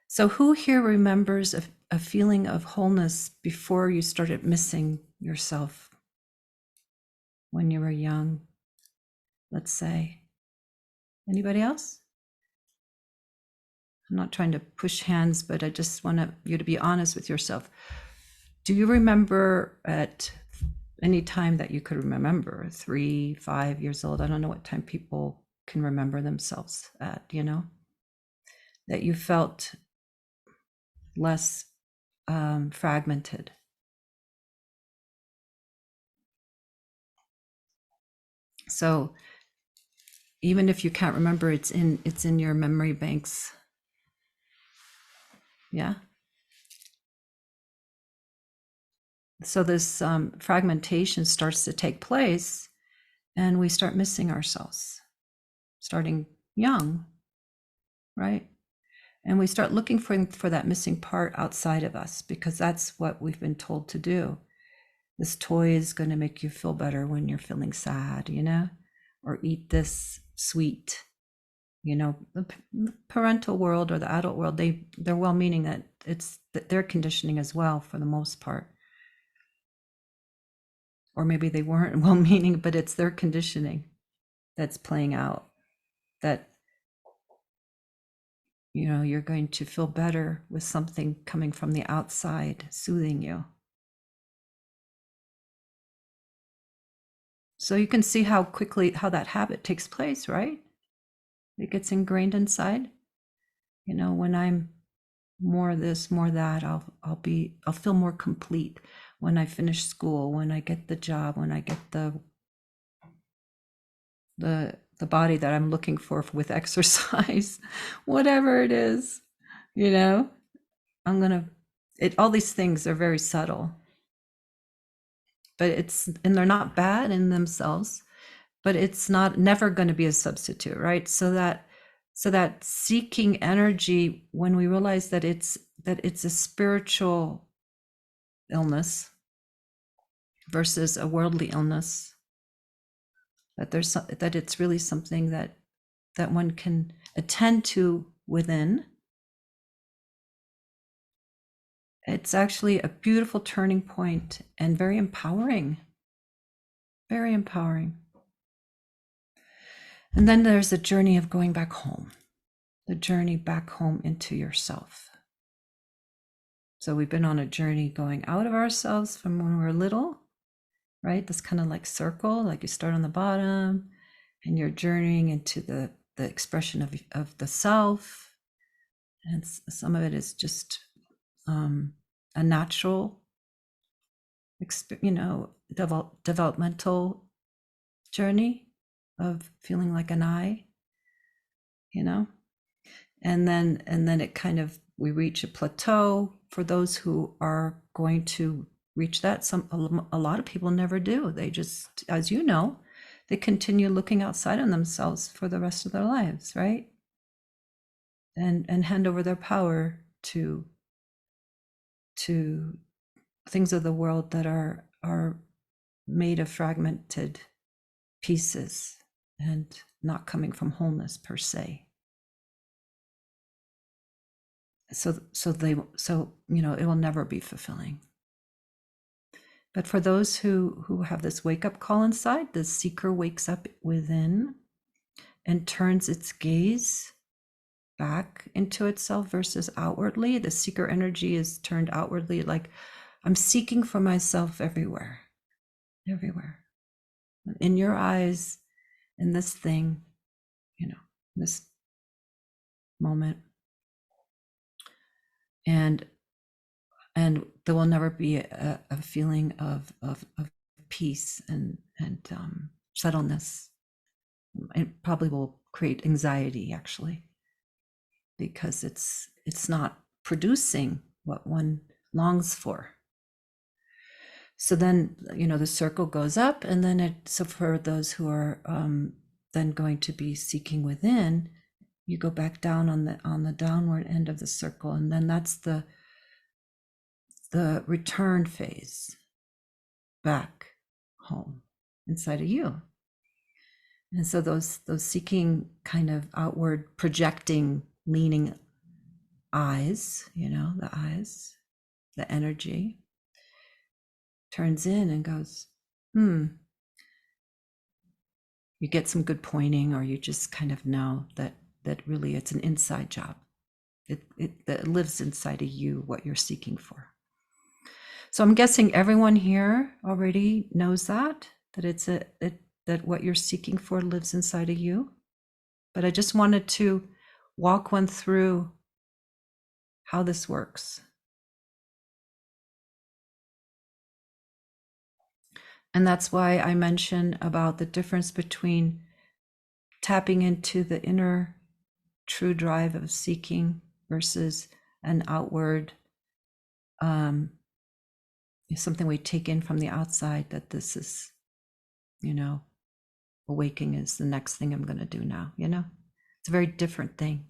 So who here remembers a feeling of wholeness before you started missing yourself when you were young, let's say? Anybody else? I'm not trying to push hands, but I just want you to be honest with yourself. Do you remember at any time that you could remember, 3, 5 years old? I don't know what time people can remember themselves at, that you felt less fragmented? So even if you can't remember, it's in your memory banks. Yeah. So this fragmentation starts to take place, and we start missing ourselves, starting young, right? And we start looking for that missing part outside of us, because that's what we've been told to do. This toy is going to make you feel better when you're feeling sad, or eat this sweet. The parental world or the adult world, they're well-meaning, that it's that they're conditioning as well for the most part. Or maybe they weren't well-meaning, but it's their conditioning that's playing out, that you're going to feel better with something coming from the outside soothing you. So you can see how quickly how that habit takes place, right? It gets ingrained inside. When I'm more this, more that, I'll feel more complete when I finish school, when I get the job, when I get the body that I'm looking for with exercise, whatever it is, all these things are very subtle, but and they're not bad in themselves, but it's never going to be a substitute, right? So that seeking energy, when we realize that it's a spiritual illness versus a worldly illness, that it's really something that one can attend to within. It's actually a beautiful turning point and very empowering. Very empowering. And then there's the journey of going back home, the journey back home into yourself. So we've been on a journey going out of ourselves from when we were little, right? This kind of like circle, like you start on the bottom and you're journeying into the expression of the self. And some of it is just a natural, developmental journey of feeling like an I, and then it kind of, we reach a plateau. For those who are going to reach that, a lot of people never do. They just, as you know, they continue looking outside on themselves for the rest of their lives, right? And hand over their power to things of the world that are made of fragmented pieces and not coming from wholeness per se. So it will never be fulfilling. But for those who have this wake-up call inside, the seeker wakes up within and turns its gaze back into itself versus outwardly. The seeker energy is turned outwardly, like I'm seeking for myself everywhere, in your eyes, in this thing, this moment. And there will never be a feeling of peace and subtleness. It probably will create anxiety, actually, because it's not producing what one longs for. So then, the circle goes up, and then so for those who are then going to be seeking within, you go back down on the downward end of the circle, and then that's the return phase back home inside of you. And so those seeking, kind of outward projecting, leaning eyes, the energy turns in and goes, you get some good pointing, or you just kind of know that really it's an inside job. It lives inside of you, what you're seeking for. So I'm guessing everyone here already knows that that what you're seeking for lives inside of you. But I just wanted to walk one through how this works. And that's why I mention about the difference between tapping into the inner true drive of seeking versus an outward, something we take in from the outside, that this is, awakening is the next thing I'm going to do now. It's a very different thing.